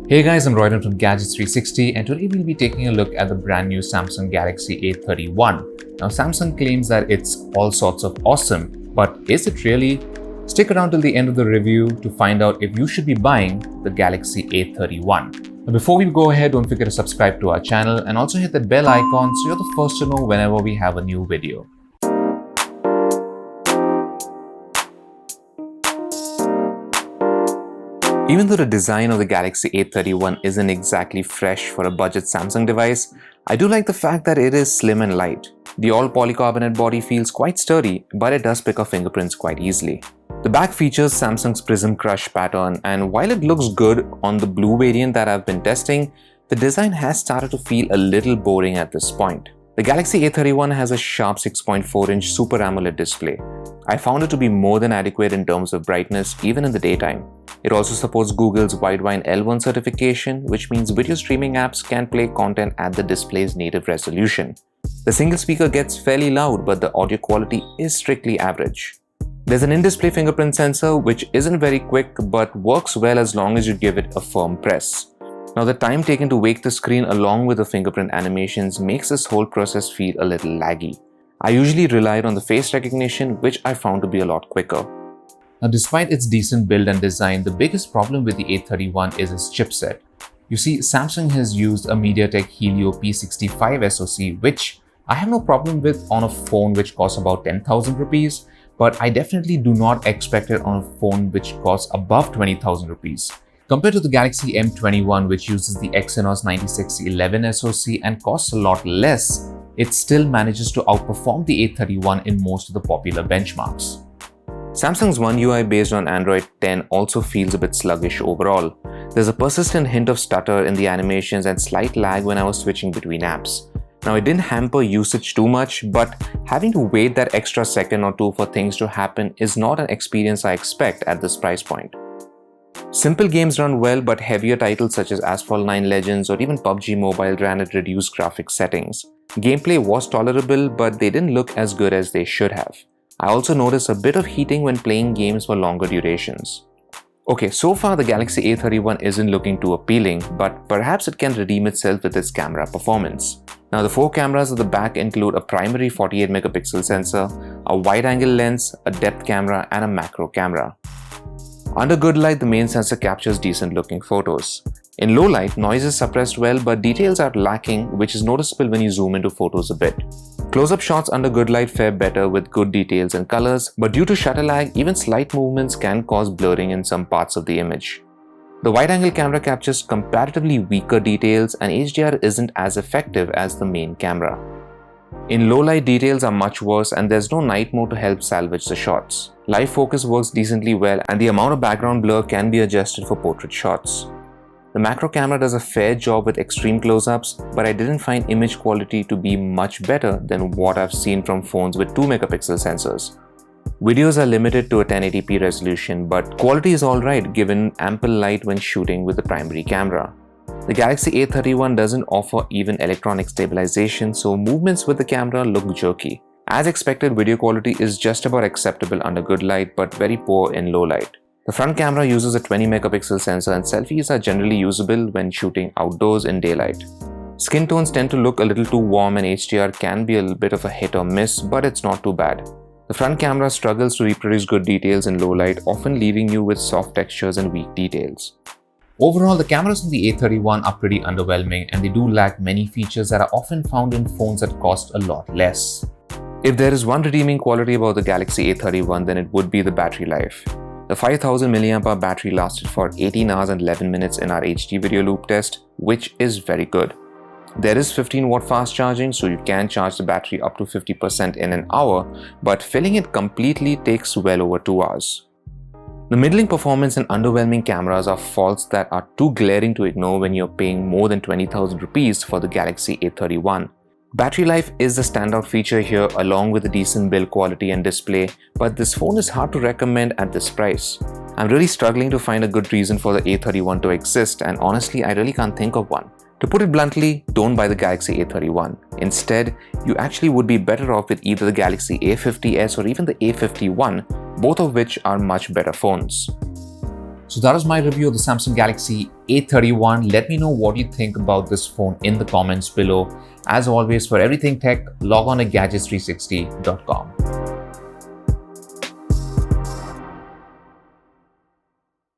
Hey guys, I'm Royden from Gadgets 360 and today we'll be taking a look at the brand new Samsung Galaxy A31. Now Samsung claims that it's all sorts of awesome, but is it really? Stick around till the end of the review to find out if you should be buying the Galaxy A31. Now before we go ahead, don't forget to subscribe to our channel and also hit that bell icon so you're the first to know whenever we have a new video. Even though the design of the Galaxy A31 isn't exactly fresh for a budget Samsung device, I do like the fact that it is slim and light. The all polycarbonate body feels quite sturdy, but it does pick up fingerprints quite easily. The back features Samsung's Prism Crush pattern, and while it looks good on the blue variant that I've been testing, the design has started to feel a little boring at this point. The Galaxy A31 has a sharp 6.4-inch Super AMOLED display. I found it to be more than adequate in terms of brightness even in the daytime. It also supports Google's Widevine L1 certification, which means video streaming apps can play content at the display's native resolution. The single speaker gets fairly loud, but the audio quality is strictly average. There's an in-display fingerprint sensor which isn't very quick but works well as long as you give it a firm press. Now the time taken to wake the screen along with the fingerprint animations makes this whole process feel a little laggy. I usually relied on the face recognition, which I found to be a lot quicker. Now despite its decent build and design, the biggest problem with the A31 is its chipset. You see, Samsung has used a MediaTek Helio P65 SoC, which I have no problem with on a phone which costs about 10,000 rupees, but I definitely do not expect it on a phone which costs above 20,000 rupees. Compared to the Galaxy M21, which uses the Exynos 9611 SoC and costs a lot less, it still manages to outperform the A31 in most of the popular benchmarks. Samsung's One UI based on Android 10 also feels a bit sluggish overall. There's a persistent hint of stutter in the animations and slight lag when I was switching between apps. Now it didn't hamper usage too much, but having to wait that extra second or two for things to happen is not an experience I expect at this price point. Simple games run well, but heavier titles such as Asphalt 9 Legends or even PUBG Mobile ran at reduced graphics settings. Gameplay was tolerable, but they didn't look as good as they should have. I also noticed a bit of heating when playing games for longer durations. Okay, so far the Galaxy A31 isn't looking too appealing, but perhaps it can redeem itself with its camera performance. Now the four cameras at the back include a primary 48 megapixel sensor, a wide-angle lens, a depth camera, and a macro camera. Under good light, the main sensor captures decent looking photos. In low light, noise is suppressed well, but details are lacking, which is noticeable when you zoom into photos a bit. Close-up shots under good light fare better with good details and colors, but due to shutter lag, even slight movements can cause blurring in some parts of the image. The wide-angle camera captures comparatively weaker details, and HDR isn't as effective as the main camera. In low light, details are much worse and there's no night mode to help salvage the shots. Live focus works decently well and the amount of background blur can be adjusted for portrait shots. The macro camera does a fair job with extreme close-ups, but I didn't find image quality to be much better than what I've seen from phones with 2 megapixel sensors. Videos are limited to a 1080p resolution, but quality is alright given ample light when shooting with the primary camera. The Galaxy A31 doesn't offer even electronic stabilization, so movements with the camera look jerky. As expected, video quality is just about acceptable under good light, but very poor in low light. The front camera uses a 20 megapixel sensor and selfies are generally usable when shooting outdoors in daylight. Skin tones tend to look a little too warm and HDR can be a little bit of a hit or miss, but it's not too bad. The front camera struggles to reproduce good details in low light, often leaving you with soft textures and weak details. Overall, the cameras on the A31 are pretty underwhelming and they do lack many features that are often found in phones that cost a lot less. If there is one redeeming quality about the Galaxy A31, then it would be the battery life. The 5000 mAh battery lasted for 18 hours and 11 minutes in our HD video loop test, which is very good. There is 15-watt fast charging, so you can charge the battery up to 50% in an hour, but filling it completely takes well over 2 hours. The middling performance and underwhelming cameras are faults that are too glaring to ignore when you're paying more than 20,000 rupees for the Galaxy A31. Battery life is the standout feature here along with a decent build quality and display, but this phone is hard to recommend at this price. I'm really struggling to find a good reason for the A31 to exist, and honestly I really can't think of one. To put it bluntly, don't buy the Galaxy A31. Instead, you actually would be better off with either the Galaxy A50s or even the A51, both of which are much better phones. So that is my review of the Samsung Galaxy A31. Let me know what you think about this phone in the comments below. As always, for everything tech, log on to gadgets360.com.